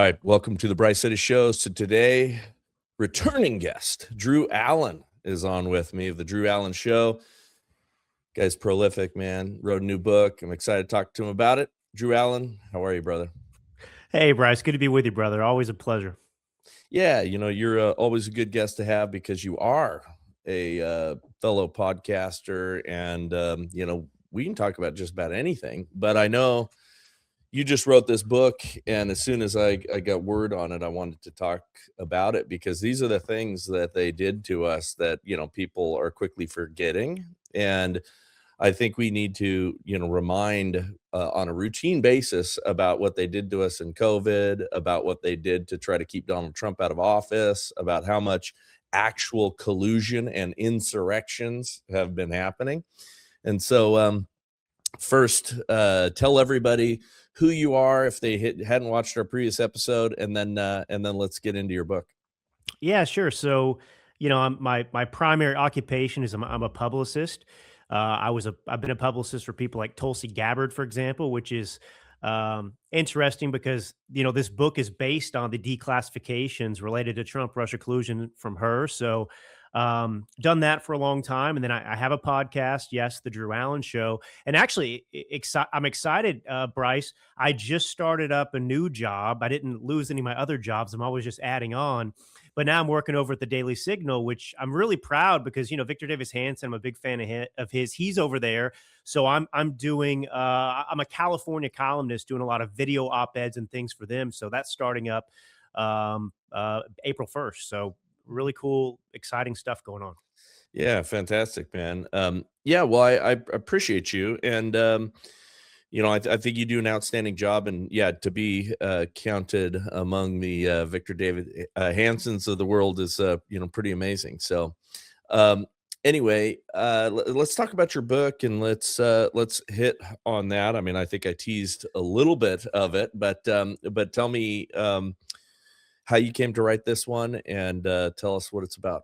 right, welcome to the Bryce Eddy Show. So today, returning guest, Drew Allen is on with me of the Drew Allen Show. Guy's prolific, man. Wrote a new book. I'm excited to talk to him about it. Drew Allen, how are you, brother? Hey, Bryce. Good to be with you, brother. Always a pleasure. Yeah, you're always a good guest to have because you are a fellow podcaster, and we can talk about just about anything. But I know you just wrote this book, and as soon as I got word on it, I wanted to talk about it because these are the things that they did to us that people are quickly forgetting, and I think we need to remind on a routine basis about what they did to us in COVID, about what they did to try to keep Donald Trump out of office, about how much actual collusion and insurrections have been happening. And so first, tell everybody who you are if they hadn't watched our previous episode, and then let's get into your book. Yeah, sure. So, my primary occupation is I'm a publicist. I've been a publicist for people like Tulsi Gabbard, for example, which is interesting because this book is based on the declassifications related to Trump Russia collusion from her. So, done that for a long time, and then I have a podcast, yes, the Drew Allen Show, and actually, I'm excited, Bryce. I just started up a new job. I didn't lose any of my other jobs. I'm always just adding on. But now I'm working over at the Daily Signal, which I'm really proud because Victor Davis Hanson, I'm a big fan of his. He's over there, so I'm doing. I'm a California columnist doing a lot of video op-eds and things for them. So that's starting up April 1st. So really cool, exciting stuff going on. Yeah, fantastic, man. Yeah, well, I appreciate you, and I think you do an outstanding job, and yeah, to be counted among the Victor David Hansons of the world is pretty amazing. So anyway, let's talk about your book, and let's hit on that. I mean, I think I teased a little bit of it, but tell me how you came to write this one, and tell us what it's about.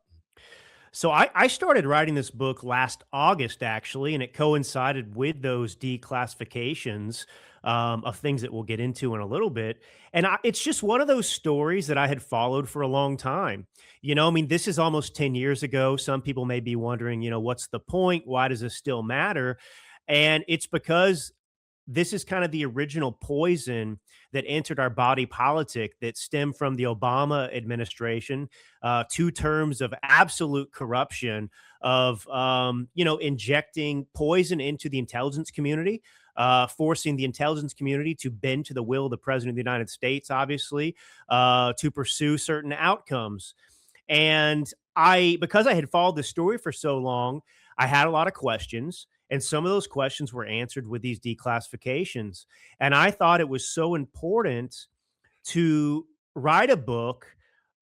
So I started writing this book last August, actually, and it coincided with those declassifications of things that we'll get into in a little bit. And it's just one of those stories that I had followed for a long time. I mean, this is almost 10 years ago. Some people may be wondering, what's the point? Why does this still matter? And it's because this is kind of the original poison that entered our body politic that stemmed from the Obama administration, 2 terms of absolute corruption of, injecting poison into the intelligence community, forcing the intelligence community to bend to the will of the president of the United States, obviously, to pursue certain outcomes. And because I had followed this story for so long, I had a lot of questions. And some of those questions were answered with these declassifications. And I thought it was so important to write a book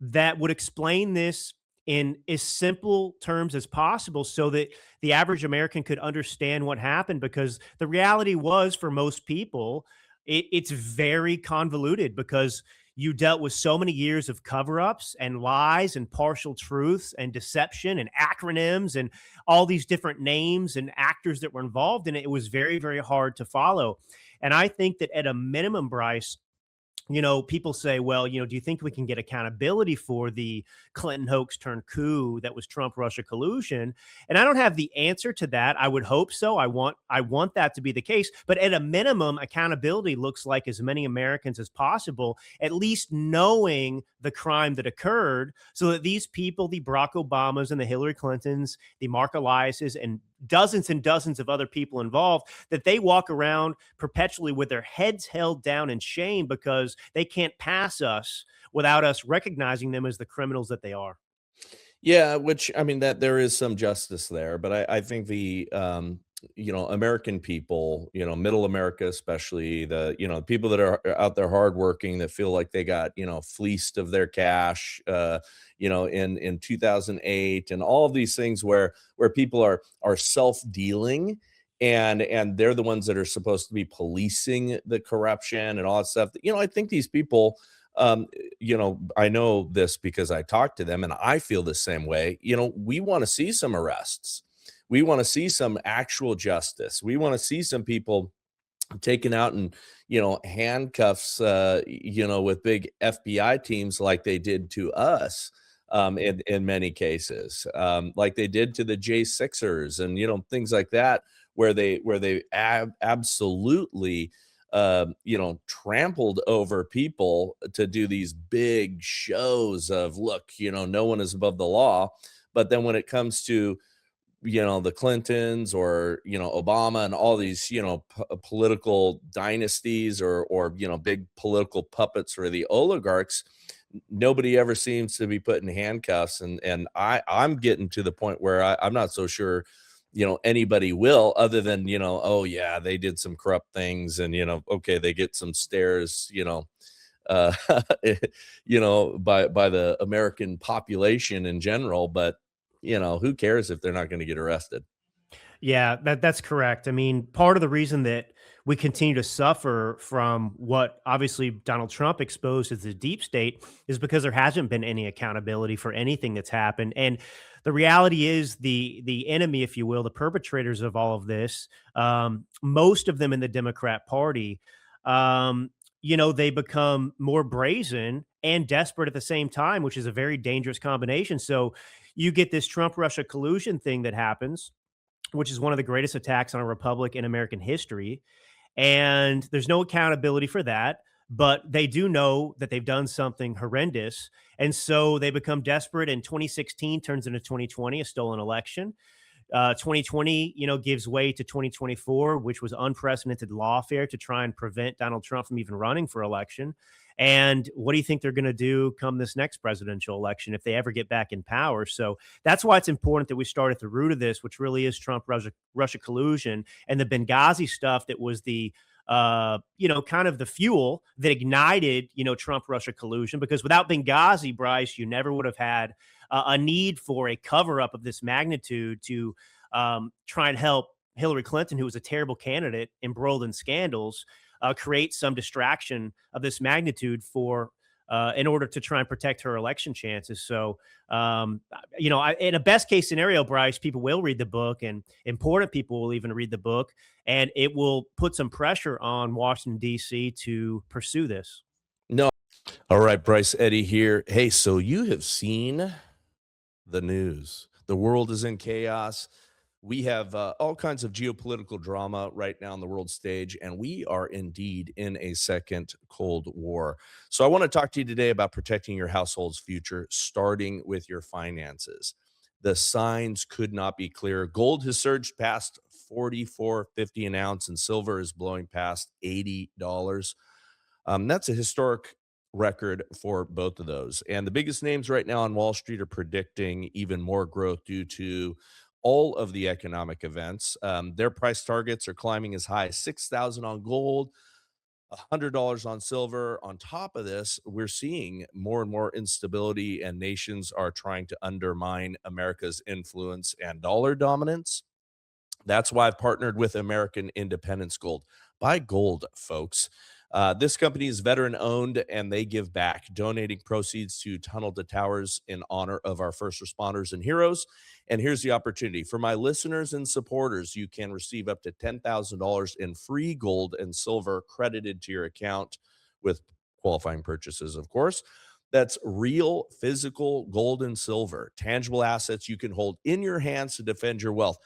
that would explain this in as simple terms as possible so that the average American could understand what happened. Because the reality was, for most people, it's very convoluted because you dealt with so many years of cover-ups and lies and partial truths and deception and acronyms and all these different names and actors that were involved in it. It was very, very hard to follow. And I think that at a minimum, Bryce, people say, well, do you think we can get accountability for the Clinton hoax turned coup that was Trump Russia collusion? And I don't have the answer to that. I would hope so. I want that to be the case. But at a minimum, accountability looks like as many Americans as possible, at least knowing the crime that occurred, so that these people, the Barack Obamas and the Hillary Clintons, the Mark Eliases, and dozens of other people involved, that they walk around perpetually with their heads held down in shame because they can't pass us without us recognizing them as the criminals that they are. Yeah, which, I mean, that there is some justice there, but I think the American people, middle America, especially the people that are out there hardworking, that feel like they got fleeced of their cash, in 2008, and all of these things where people are self-dealing, and they're the ones that are supposed to be policing the corruption and all that stuff. I think these people, I know this because I talk to them, and I feel the same way. We want to see some arrests. We want to see some actual justice. We want to see some people taken out and handcuffs, with big FBI teams like they did to us, in many cases, like they did to the J6ers and, things like that, where they absolutely, trampled over people to do these big shows of, look, no one is above the law. But then when it comes to, the Clintons or, Obama and all these, political dynasties or big political puppets for the oligarchs, nobody ever seems to be put in handcuffs. And I'm getting to the point where I'm not so sure, anybody will, other than, oh yeah, they did some corrupt things and, okay, they get some stares, uh, by the American population in general. But, who cares if they're not going to get arrested? Yeah, that's correct. I mean, part of the reason that we continue to suffer from what obviously Donald Trump exposed as the deep state is because there hasn't been any accountability for anything that's happened. And the reality is the enemy, if you will, the perpetrators of all of this, most of them in the Democrat Party, they become more brazen and desperate at the same time, which is a very dangerous combination. So you get this Trump Russia collusion thing that happens, which is one of the greatest attacks on a republic in American history. And there's no accountability for that, but they do know that they've done something horrendous. And so they become desperate, and 2016 turns into 2020, a stolen election. 2020, gives way to 2024, which was unprecedented lawfare to try and prevent Donald Trump from even running for election. And what do you think they're going to do come this next presidential election if they ever get back in power? So that's why it's important that we start at the root of this, which really is Trump Russia collusion and the Benghazi stuff that was the kind of the fuel that ignited, Trump Russia collusion. Because without Benghazi, Bryce, you never would have had a need for a cover up of this magnitude to try and help Hillary Clinton, who was a terrible candidate, embroiled in scandals, create some distraction of this magnitude for in order to try and protect her election chances. So, in a best case scenario, Bryce, people will read the book, and important people will even read the book, and it will put some pressure on Washington, D.C. to pursue this. No. All right, Bryce, Eddy here. Hey, so you have seen the news. The world is in chaos. We have all kinds of geopolitical drama right now on the world stage, and we are indeed in a second Cold War. So I want to talk to you today about protecting your household's future, starting with your finances. The signs could not be clearer. Gold has surged past 44.50 an ounce, and silver is blowing past $80. That's a historic record for both of those. And the biggest names right now on Wall Street are predicting even more growth due to all of the economic events. Their price targets are climbing as high as 6,000 on gold, $100 on silver. On top of this, we're seeing more and more instability, and nations are trying to undermine America's influence and dollar dominance. That's why I've partnered with American Independence Gold. Buy gold, folks. This company is veteran owned, and they give back, donating proceeds to Tunnel to Towers in honor of our first responders and heroes. And here's the opportunity for my listeners and supporters: you can receive up to $10,000 in free gold and silver credited to your account with qualifying purchases, of course. That's real physical gold and silver, tangible assets you can hold in your hands to defend your wealth.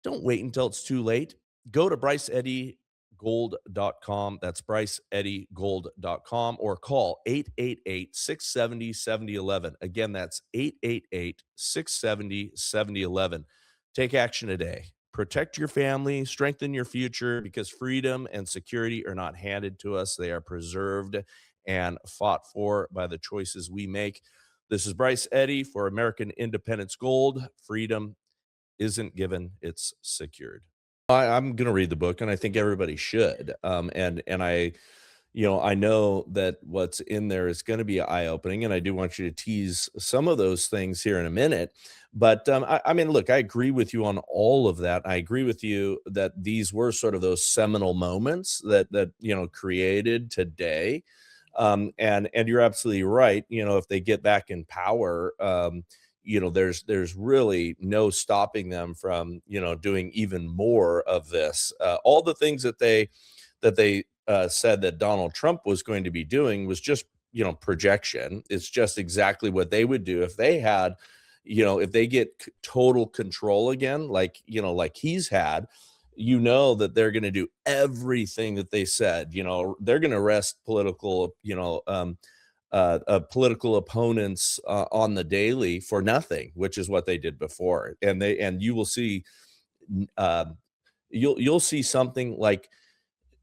Don't wait until it's too late. Go to bryceeddygold.com. That's bryceeddygold.com, or call 888-670-7011. Again, that's 888-670-7011. Take action today. Protect your family, strengthen your future, because freedom and security are not handed to us. They are preserved and fought for by the choices we make. This is Bryce Eddy for American Independence Gold. Freedom isn't given, it's secured. I'm going to read the book, and I think everybody should. And I know that what's in there is going to be eye-opening, and I do want you to tease some of those things here in a minute. But I mean, look, I agree with you on all of that. I agree with you that these were sort of those seminal moments that created today. And you're absolutely right. If they get back in power, there's really no stopping them from doing even more of this. All the things that they said that Donald Trump was going to be doing was just, projection. It's just exactly what they would do if they had, if they get total control again, like, like he's had, that they're going to do everything that they said. They're going to arrest political opponents on the daily for nothing, which is what they did before. And you will see, uh, you'll see something like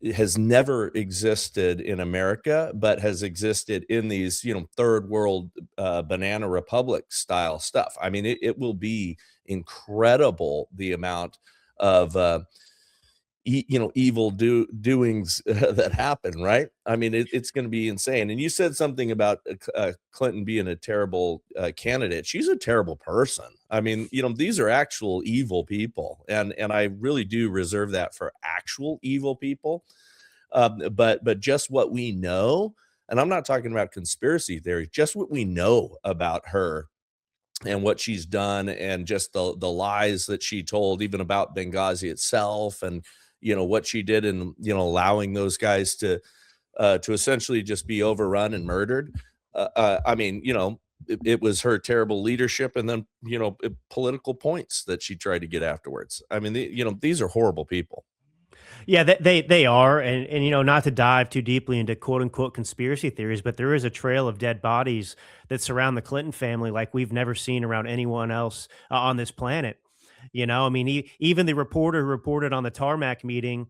it has never existed in America, but has existed in these, third world banana republic style stuff. I mean, it will be incredible the amount of evil doings that happen, right? I mean, it's going to be insane. And you said something about Clinton being a terrible candidate. She's a terrible person. I mean, these are actual evil people, and I really do reserve that for actual evil people. But just what we know, and I'm not talking about conspiracy theory, just what we know about her and what she's done, and just the lies that she told, even about Benghazi itself, and what she did in allowing those guys to essentially just be overrun and murdered. I mean, it was her terrible leadership, and then political points that she tried to get afterwards. I mean, these are horrible people. Yeah, they are, and not to dive too deeply into quote unquote conspiracy theories, but there is a trail of dead bodies that surround the Clinton family like we've never seen around anyone else on this planet. I mean, even the reporter who reported on the tarmac meeting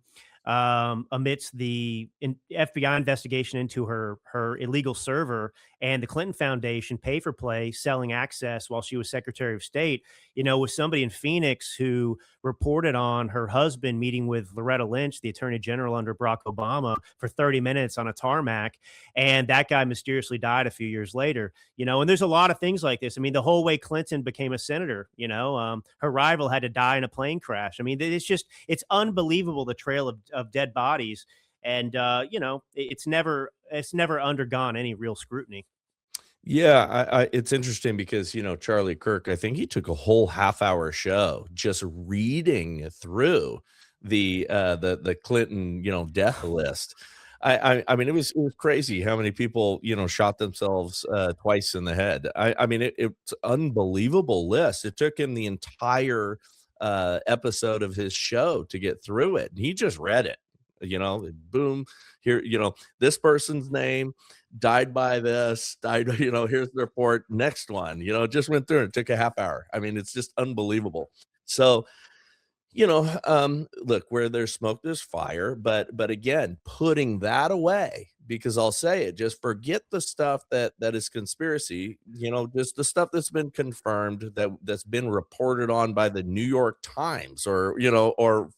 amidst the FBI investigation into her illegal server, and the Clinton Foundation pay for play selling access while she was Secretary of State, was somebody in Phoenix who reported on her husband meeting with Loretta Lynch, the Attorney General under Barack Obama, for 30 minutes on a tarmac, and that guy mysteriously died a few years later. And there's a lot of things like this. I mean, the whole way Clinton became a senator, her rival had to die in a plane crash. I mean, it's unbelievable, the trail of dead bodies, and it's never undergone any real scrutiny. Yeah, it's interesting because Charlie Kirk, I think he took a whole half-hour show just reading through the Clinton death list. I mean, it was crazy how many people shot themselves twice in the head. I mean, it's unbelievable list. It took him the entire episode of his show to get through it. He just read it. Boom, here, this person's name, died by this, died, here's the report, next one, just went through it. It took a half hour. I mean, it's just unbelievable. So, look, where there's smoke, there's fire. But again, putting that away, because I'll say it, just forget the stuff that is conspiracy, just the stuff that's been confirmed, that's been reported on by the New York Times, or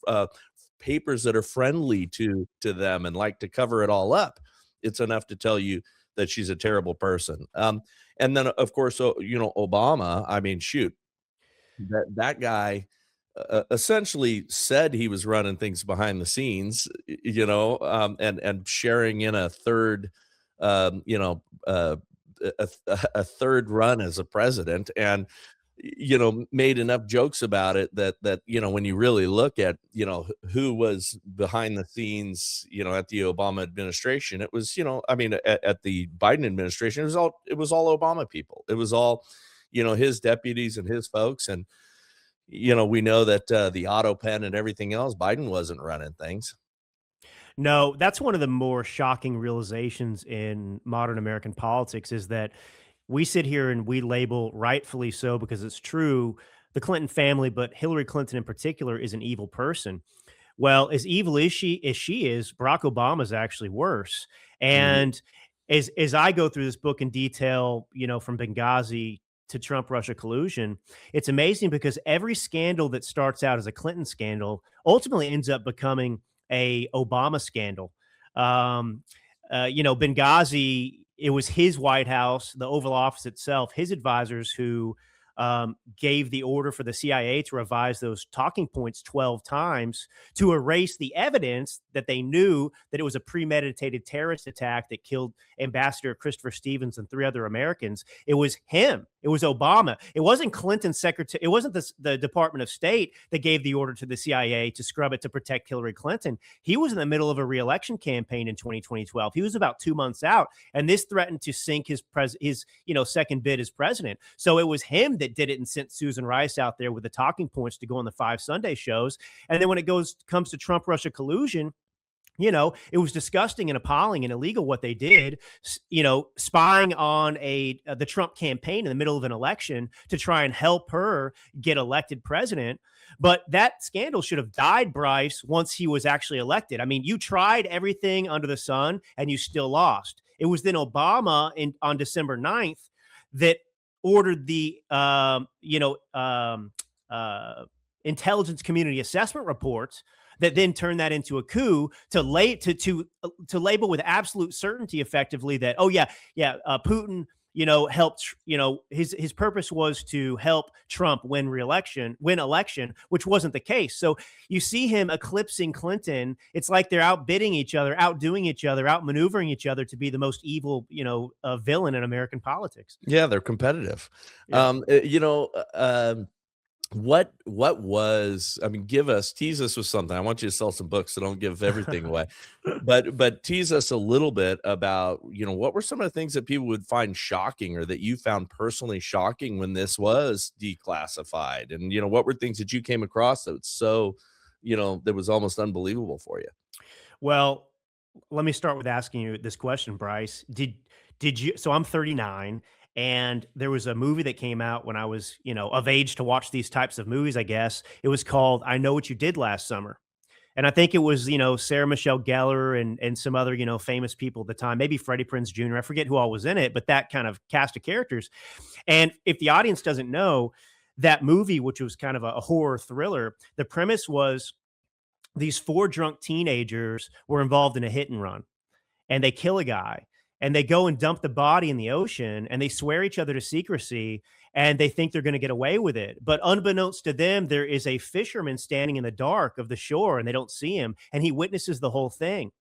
papers that are friendly to them and like to cover it all up. It's enough to tell you that she's a terrible person. And then of course, Obama, I mean, shoot, that guy essentially said he was running things behind the scenes, and sharing in a third, a third run as a president, and made enough jokes about it that when you really look at who was behind the scenes at the Obama administration, it was I mean at the Biden administration, it was all Obama people. It was all his deputies and his folks. And we know that the auto pen and everything else, Biden wasn't running things. No, that's one of the more shocking realizations in modern American politics, is that we sit here and we label, rightfully so, because it's true, the Clinton family, but Hillary Clinton in particular, is an evil person. Well, as evil as she is, Barack Obama is actually worse. Mhm. And as I go through this book in detail, from Benghazi to Trump Russia collusion, it's amazing because every scandal that starts out as a Clinton scandal ultimately ends up becoming a Obama scandal. Um, Benghazi, it was his White House, the Oval Office itself, his advisors who gave the order for the CIA to revise those talking points 12 times to erase the evidence that they knew that it was a premeditated terrorist attack that killed Ambassador Christopher Stevens and 3 other Americans. It was him. It was Obama. It wasn't Clinton's secretary. It wasn't the Department of State that gave the order to the CIA to scrub it to protect Hillary Clinton. He was in the middle of a re-election campaign in 2012. He was about 2 months out, and this threatened to sink his second bid as president. So it was him that did it and sent Susan Rice out there with the talking points to go on the 5 Sunday shows. And then when it comes to Trump-Russia collusion, it was disgusting and appalling and illegal what they did, spying on the Trump campaign in the middle of an election to try and help her get elected president. But that scandal should have died, Bryce, once he was actually elected. I mean, you tried everything under the sun and you still lost. It was then Obama on December 9th that ordered the intelligence community assessment reports that then turned that into a coup to label with absolute certainty effectively that, Putin, helped, his purpose was to help Trump win election, which wasn't the case. So you see him eclipsing Clinton. It's like they're outbidding each other, outdoing each other, outmaneuvering each other to be the most evil, villain in American politics. Yeah, they're competitive. Yeah. What was, tease us with something. I want you to sell some books, so don't give everything away, but tease us a little bit about, what were some of the things that people would find shocking or that you found personally shocking when this was declassified? And, what were things that you came across that was so, that was almost unbelievable for you? Well, let me start with asking you this question, Bryce. Did you, so I'm 39. And there was a movie that came out when I was, of age to watch these types of movies, I guess. It was called I Know What You Did Last Summer. And I think it was, Sarah Michelle Gellar and some other, famous people at the time, maybe Freddie Prinze Jr. I forget who all was in it, but that kind of cast of characters. And if the audience doesn't know, that movie, which was kind of a horror thriller, the premise was these 4 drunk teenagers were involved in a hit and run, and they kill a guy. And they go and dump the body in the ocean, and they swear each other to secrecy, and they think they're going to get away with it. But unbeknownst to them, there is a fisherman standing in the dark of the shore, and they don't see him, and he witnesses the whole thing.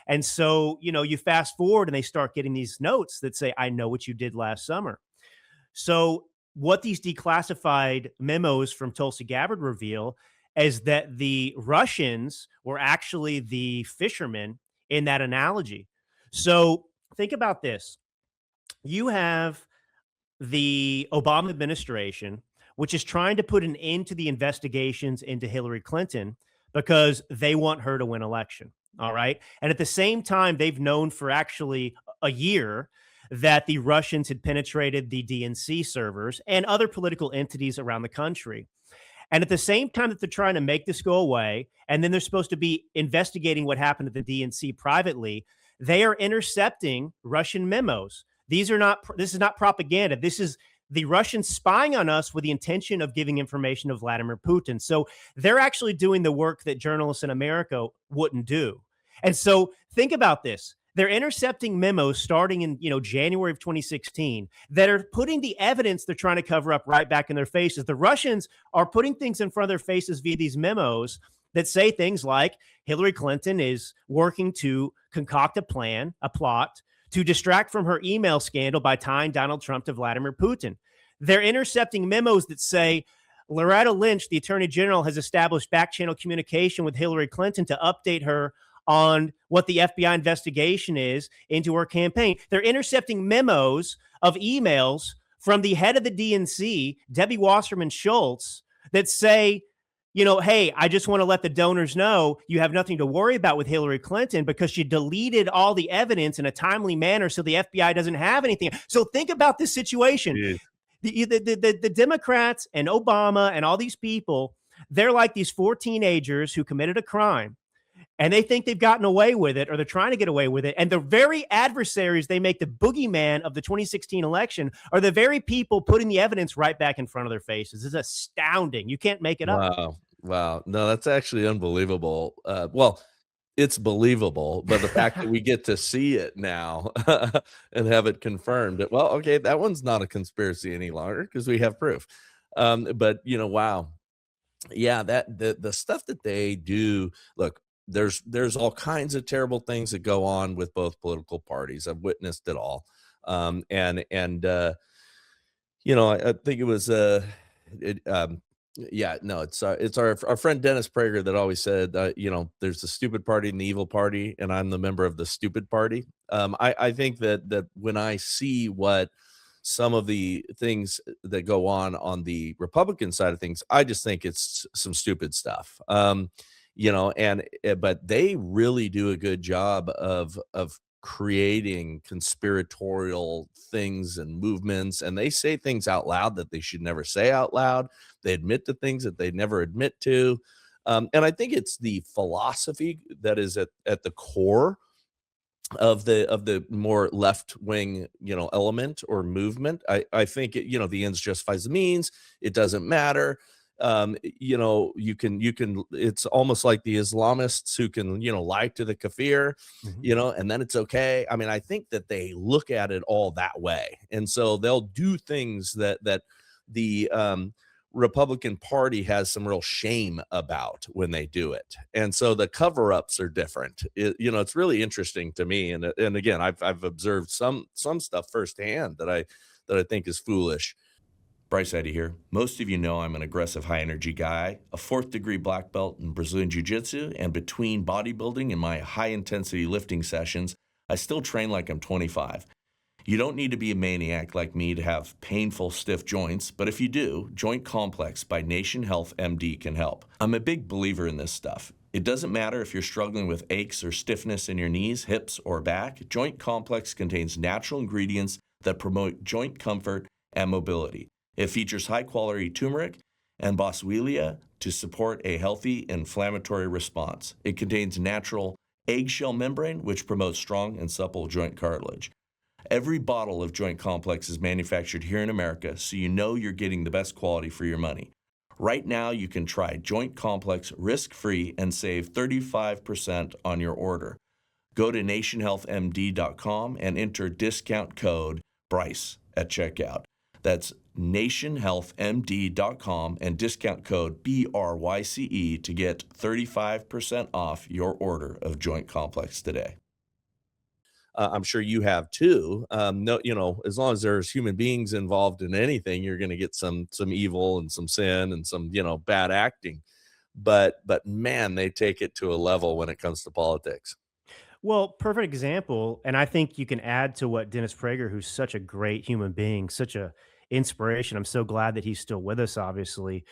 And so, you fast forward, and they start getting these notes that say, I know what you did last summer. So what these declassified memos from Tulsi Gabbard reveal is that the Russians were actually the fishermen in that analogy. So think about this. You have the Obama administration, which is trying to put an end to the investigations into Hillary Clinton because they want her to win election. All right. And at the same time, they've known for actually a year that the Russians had penetrated the DNC servers and other political entities around the country. And at the same time that they're trying to make this go away, and then they're supposed to be investigating what happened at the DNC privately, they are intercepting Russian memos. This is not propaganda. This is the Russians spying on us with the intention of giving information to Vladimir Putin. So they're actually doing the work that journalists in America wouldn't do. And so think about this. They're intercepting memos starting in, January of 2016 that are putting the evidence they're trying to cover up right back in their faces. The Russians are putting things in front of their faces via these memos that say things like Hillary Clinton is working to concoct a plot to distract from her email scandal by tying Donald Trump to Vladimir Putin. They're intercepting memos that say Loretta Lynch, the Attorney General, has established back-channel communication with Hillary Clinton to update her on what the FBI investigation is into her campaign. They're intercepting memos of emails from the head of the DNC, Debbie Wasserman Schultz, that say, hey, I just want to let the donors know you have nothing to worry about with Hillary Clinton because she deleted all the evidence in a timely manner so the FBI doesn't have anything. So think about this situation. Yeah. The Democrats and Obama and all these people, they're like these 4 teenagers who committed a crime, and they think they've gotten away with it, or they're trying to get away with it. And the very adversaries they make the boogeyman of the 2016 election are the very people putting the evidence right back in front of their faces. It's astounding. You can't make it up. Wow. No, that's actually unbelievable. Well, it's believable, but the fact that we get to see it now and have it confirmed that, well, okay, that one's not a conspiracy any longer because we have proof. But wow, yeah, that the stuff that they do. Look, there's all kinds of terrible things that go on with both political parties. I've witnessed it all, I think it was it, yeah, no, it's our friend Dennis Prager that always said, there's the stupid party and the evil party, and I'm the member of the stupid party. I think that when I see what some of the things that go on the Republican side of things, I just think it's some stupid stuff. But they really do a good job of creating conspiratorial things and movements, and they say things out loud that they should never say out loud. They admit to things that they never admit to. And I think it's the philosophy that is at the core of the more left wing element or movement. I think the ends justifies the means. It doesn't matter. You can it's almost like the Islamists who can lie to the kafir, and then it's okay. I mean, I think that they look at it all that way, and so they'll do things that the Republican Party has some real shame about when they do it. And so the cover-ups are different. It's really interesting to me. And again, I've observed some stuff firsthand that I think is foolish. Bryce, Eddy here. Most of you know I'm an aggressive high energy guy, a 4th degree black belt in Brazilian Jiu-Jitsu, and between bodybuilding and my high intensity lifting sessions, I still train like I'm 25. You don't need to be a maniac like me to have painful, stiff joints, but if you do, Joint Complex by Nation Health MD can help. I'm a big believer in this stuff. It doesn't matter if you're struggling with aches or stiffness in your knees, hips, or back. Joint Complex contains natural ingredients that promote joint comfort and mobility. It features high-quality turmeric and boswellia to support a healthy inflammatory response. It contains natural eggshell membrane, which promotes strong and supple joint cartilage. Every bottle of Joint Complex is manufactured here in America, so you know you're getting the best quality for your money. Right now, you can try Joint Complex risk-free and save 35% on your order. Go to nationhealthmd.com and enter discount code BRYCE at checkout. That's nationhealthmd.com and discount code BRYCE to get 35% off your order of Joint Complex today. I'm sure you have too. No, as long as there's human beings involved in anything, you're going to get some evil and some sin and some bad acting. But man, they take it to a level when it comes to politics. Well, perfect example, and I think you can add to what Dennis Prager, who's such a great human being, such a inspiration. I'm so glad that he's still with us. Obviously,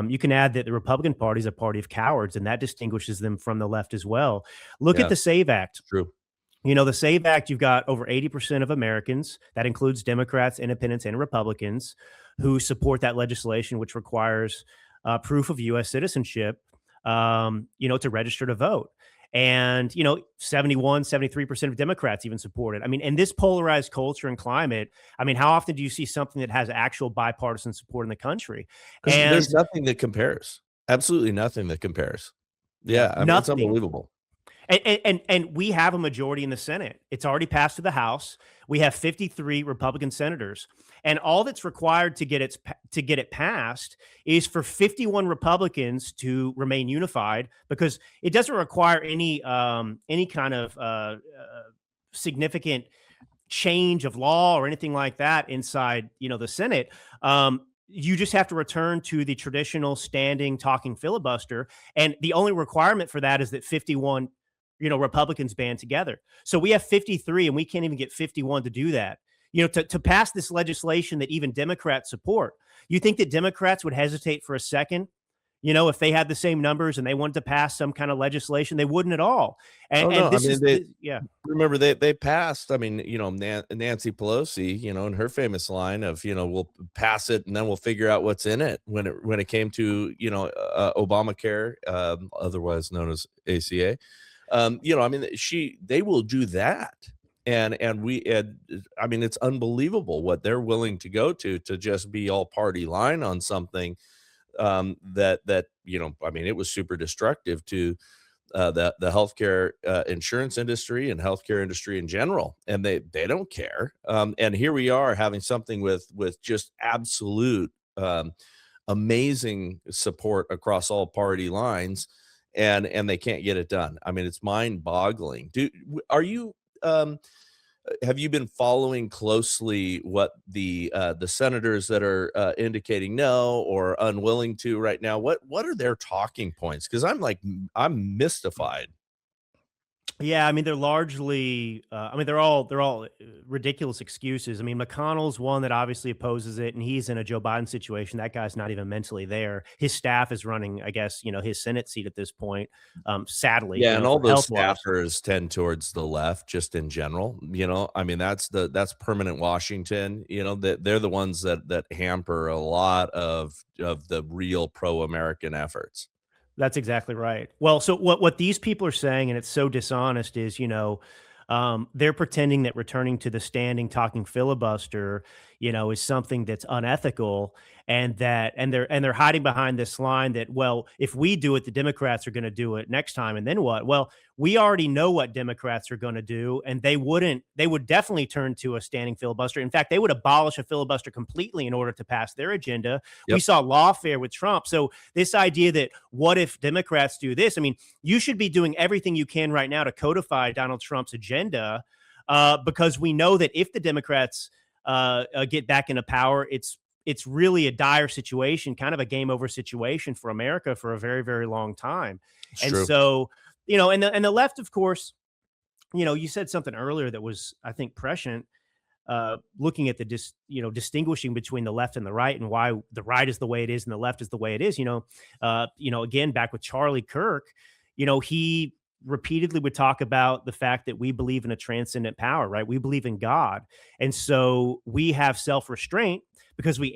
you can add that the Republican Party is a party of cowards, and that distinguishes them from the left as well. Look at the SAVE Act. True. The SAVE Act, you've got over 80% of Americans, that includes Democrats, independents, and Republicans, who support that legislation, which requires proof of U.S. citizenship, to register to vote. And, 73% of Democrats even support it. I mean, in this polarized culture and climate, I mean, how often do you see something that has actual bipartisan support in the country? And there's nothing that compares. Absolutely nothing that compares. Yeah, I mean, it's unbelievable. And we have a majority in the Senate. It's already passed to the House. We have 53 Republican senators, and all that's required to get it passed is for 51 Republicans to remain unified, because it doesn't require any kind of significant change of law or anything like that inside the Senate. You just have to return to the traditional standing talking filibuster, and the only requirement for that is that 51 Republicans band together. So we have 53 and we can't even get 51 to do that. To pass this legislation that even Democrats support. You think that Democrats would hesitate for a second, if they had the same numbers and they wanted to pass some kind of legislation? They wouldn't at all. Remember they passed. I mean, Nancy Pelosi, in her famous line of, we'll pass it and then we'll figure out what's in it when it came to, Obamacare, otherwise known as ACA. They will do that. And I mean, it's unbelievable what they're willing to go to just be all party line on something I mean, it was super destructive to the healthcare insurance industry and healthcare industry in general, and they don't care. And here we are having something with just absolute amazing support across all party lines, and they can't get it done. I mean, it's mind boggling. Are you have you been following closely what the senators that are indicating no or unwilling to right now? What are their talking points? Because I'm mystified. Yeah, I mean they're largely, I mean they're all ridiculous excuses. I mean McConnell's one that obviously opposes it, and he's in a Joe Biden situation. That guy's not even mentally there. His staff is running, I guess, his Senate seat at this point. Sadly, Yeah, and all for those health wise. staffers tend towards the left just in general. I mean, that's permanent Washington. That they're the ones that hamper a lot of the real pro-American efforts. That's exactly right. Well, so what these people are saying, and it's so dishonest, is they're pretending that returning to the standing talking filibuster, is something that's unethical, and they're hiding behind this line that, well, if we do it, the Democrats are going to do it next time, and then what? Well, we already know what Democrats are going to do, and they would definitely turn to a standing filibuster. In fact, they would abolish a filibuster completely in order to pass their agenda. We Yep. saw lawfare with Trump. So this idea that what if Democrats do this? I mean, you should be doing everything you can right now to codify Donald Trump's agenda, because we know that if the Democrats get back into power, it's really a dire situation, kind of a game over situation for America for a very, very long time. It's And true. so, and the left, of course, you said something earlier that was, I think, prescient, looking at the distinguishing between the left and the right, and why the right is the way it is and the left is the way it is. Again, back with Charlie Kirk, he repeatedly would talk about the fact that we believe in a transcendent power, right? We believe in God. And so we have self-restraint because we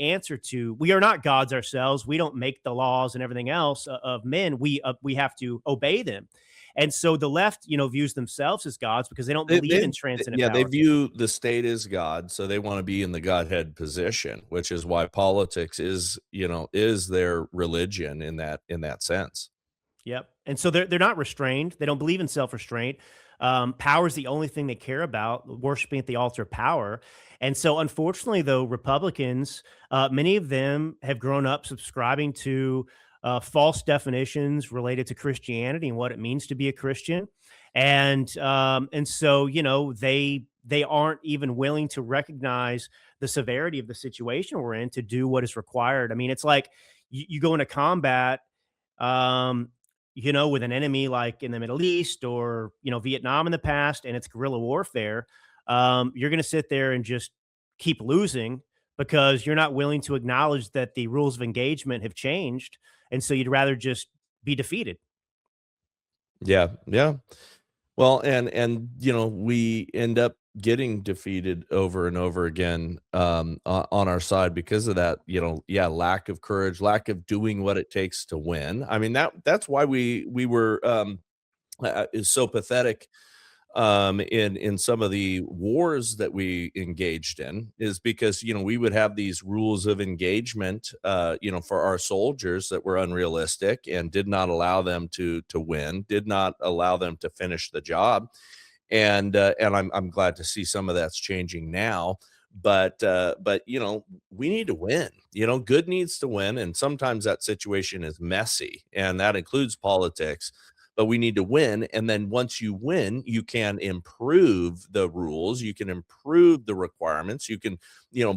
are not gods ourselves. We don't make the laws and everything else of men. We have to obey them. And so the left, views themselves as gods because they don't believe in transcendent Yeah, they power. view the state as God, so they want to be in the Godhead position, which is why politics is their religion in that sense. Yep. And so they're not restrained. They don't believe in self-restraint. Power is the only thing they care about, worshiping at the altar of power. And so unfortunately, though, Republicans, many of them have grown up subscribing to false definitions related to Christianity and what it means to be a Christian. And so, they aren't even willing to recognize the severity of the situation we're in to do what is required. I mean, it's like you go into combat, um, with an enemy like in the Middle East or, Vietnam in the past, and it's guerrilla warfare. You're going to sit there and just keep losing because you're not willing to acknowledge that the rules of engagement have changed. And so you'd rather just be defeated. Yeah, yeah. Well, and we end up getting defeated over and over again on our side because of that, yeah, lack of courage, lack of doing what it takes to win. I mean, that's why we were is so pathetic in some of the wars that we engaged in, is because we would have these rules of engagement for our soldiers that were unrealistic and did not allow them to win, did not allow them to finish the job. And I'm glad to see some of that's changing now. But we need to win. Good needs to win, and sometimes that situation is messy, and that includes politics. But we need to win, and then once you win, you can improve the rules, you can improve the requirements, you can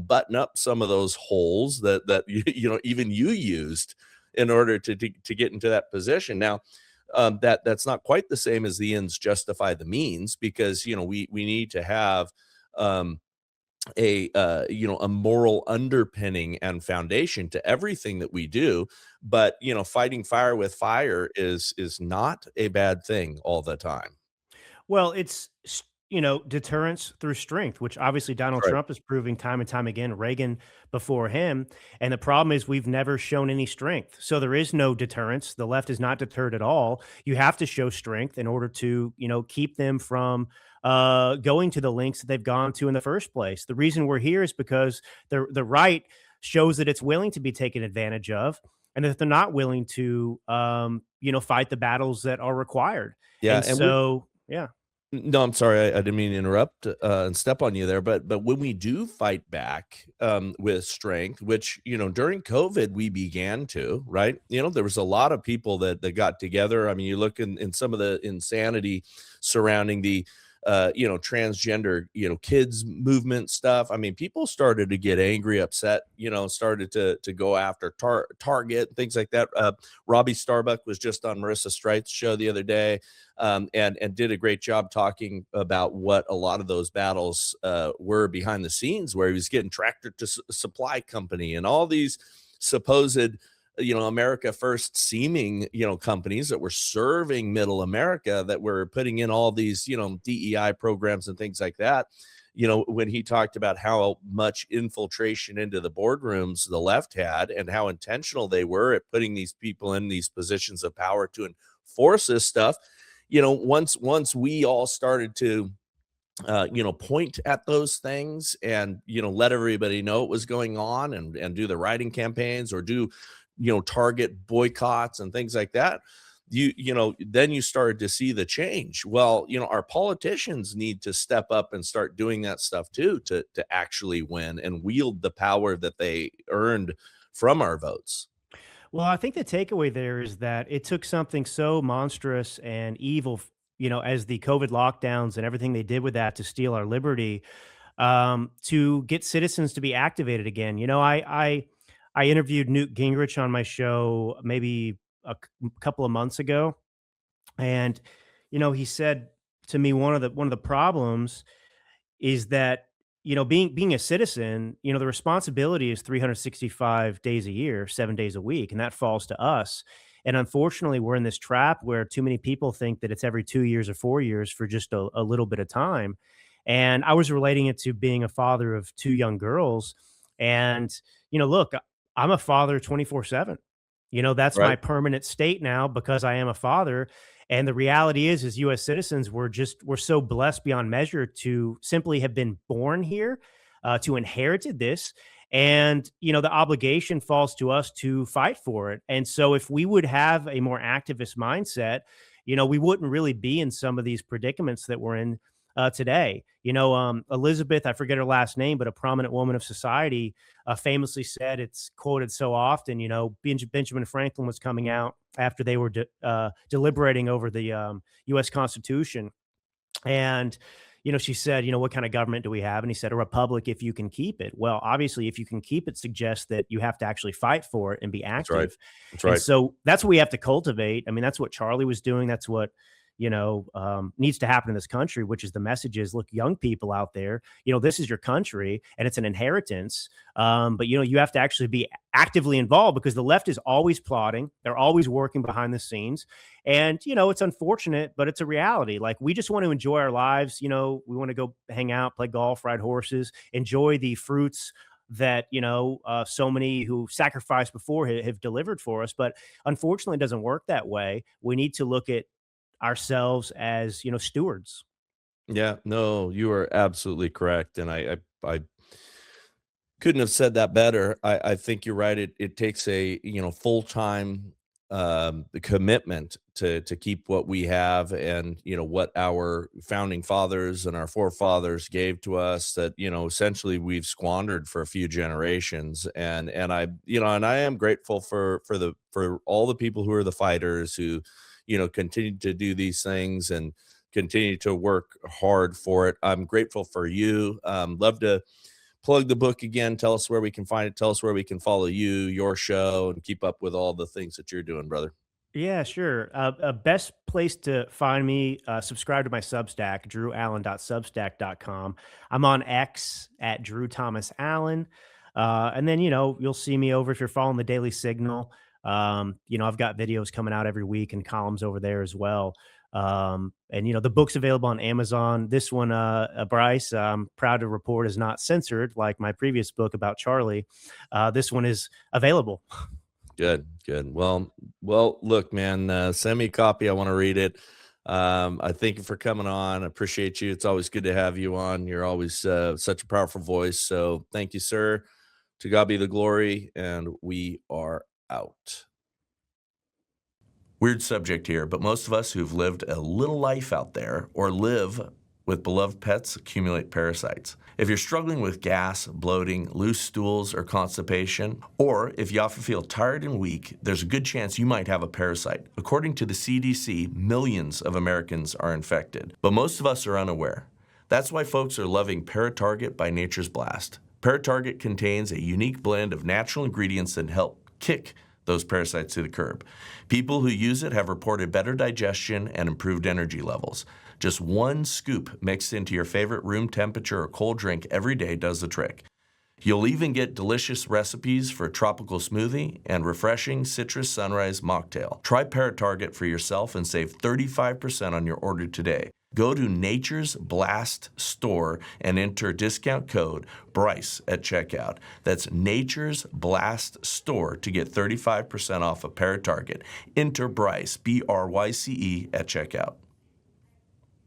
button up some of those holes that even you used in order to get into that position. Now, that's not quite the same as the ends justify the means, because we need to have um, a moral underpinning and foundation to everything that we do. But fighting fire with fire is not a bad thing all the time. Well, deterrence through strength, which obviously Donald Right. Trump is proving time and time again, Reagan before him. And the problem is we've never shown any strength. So there is no deterrence. The left is not deterred at all. You have to show strength in order to, keep them from going to the links that they've gone to in the first place. The reason we're here is because the right shows that it's willing to be taken advantage of, and that they're not willing to fight the battles that are required. Yeah, And and we so, yeah. no, I'm sorry, I didn't mean to interrupt, and step on you there, but when we do fight back, with strength, which, during COVID, we began to, right? There was a lot of people that got together. I mean, you look in some of the insanity surrounding the, transgender, kids movement stuff. I mean, people started to get angry, upset, started to go after Target, things like that. Robbie Starbuck was just on Marissa Strite's show the other day, and did a great job talking about what a lot of those battles were behind the scenes, where he was getting Tractor to Supply Company and all these supposed America First seeming companies that were serving middle America, that were putting in all these DEI programs and things like that. When he talked about how much infiltration into the boardrooms the left had, and how intentional they were at putting these people in these positions of power to enforce this stuff. Once we all started to point at those things, and let everybody know what was going on, and do the writing campaigns, or do target boycotts and things like that, then you started to see the change. Well, our politicians need to step up and start doing that stuff too, to actually win and wield the power that they earned from our votes. Well, I think the takeaway there is that it took something so monstrous and evil, as the COVID lockdowns and everything they did with that to steal our liberty, to get citizens to be activated again. I interviewed Newt Gingrich on my show maybe couple of months ago, and he said to me, one of the problems is that being a citizen, the responsibility is 365 days a year, 7 days a week, and that falls to us. And unfortunately, we're in this trap where too many people think that it's every 2 years or 4 years for just a little bit of time. And I was relating it to being a father of two young girls. And look, I'm a father 24/7. That's my Right. permanent state now because I am a father. And the reality is, as US citizens, we're so blessed beyond measure to simply have been born here, to inherited this. And, the obligation falls to us to fight for it. And so if we would have a more activist mindset, we wouldn't really be in some of these predicaments that we're in today. Elizabeth, I forget her last name, but a prominent woman of society, famously said, it's quoted so often, Benjamin Franklin was coming out after they were deliberating over the U.S. Constitution. And, she said, what kind of government do we have? And he said, a republic if you can keep it. Well, obviously, if you can keep it suggests that you have to actually fight for it and be That's right. active. That's And right. so that's what we have to cultivate. I mean, that's what Charlie was doing. That's what needs to happen in this country, which is the message is, look, young people out there, this is your country and it's an inheritance. But, you have to actually be actively involved because the left is always plotting. They're always working behind the scenes. And, it's unfortunate, but it's a reality. Like, we just want to enjoy our lives. We want to go hang out, play golf, ride horses, enjoy the fruits that so many who sacrificed before have delivered for us. But unfortunately, it doesn't work that way. We need to look at ourselves as stewards. Yeah, no, you are absolutely correct, and I couldn't have said that better. I think you're right. It takes a full time commitment to keep what we have, and what our founding fathers and our forefathers gave to us, that essentially we've squandered for a few generations. And I am grateful for all the people who are the fighters, who continue to do these things and continue to work hard for it. I'm grateful for you. Love to plug the book again. Tell us where we can find it. Tell us where we can follow you, your show, and keep up with all the things that you're doing, brother. Yeah, sure. Best place to find me, subscribe to my Substack, drewallen.substack.com. I'm on X at Drew Thomas Allen. And then, you'll see me over if you're following the Daily Signal. I've got videos coming out every week and columns over there as well. And the book's available on Amazon. This one, Bryce, I'm proud to report, is not censored like my previous book about Charlie. This one is available. Good, good. Well, look, man, send me a copy. I want to read it. I thank you for coming on. I appreciate you. It's always good to have you on. You're always such a powerful voice. So thank you, sir. To God be the glory, and we are out. Weird subject here, but most of us who've lived a little life out there or live with beloved pets accumulate parasites. If you're struggling with gas, bloating, loose stools, or constipation, or if you often feel tired and weak, there's a good chance you might have a parasite. According to the CDC, millions of Americans are infected, but most of us are unaware. That's why folks are loving Paratarget by Nature's Blast. Paratarget contains a unique blend of natural ingredients that help kick those parasites to the curb. People who use it have reported better digestion and improved energy levels. Just one scoop mixed into your favorite room temperature or cold drink every day does the trick. You'll even get delicious recipes for a tropical smoothie and refreshing citrus sunrise mocktail. Try Paratarget for yourself and save 35% on your order today. Go to Nature's Blast store and enter discount code Bryce at checkout. That's Nature's Blast store to get 35% off of Paratarget. Enter Bryce, B-R-Y-C-E, at checkout.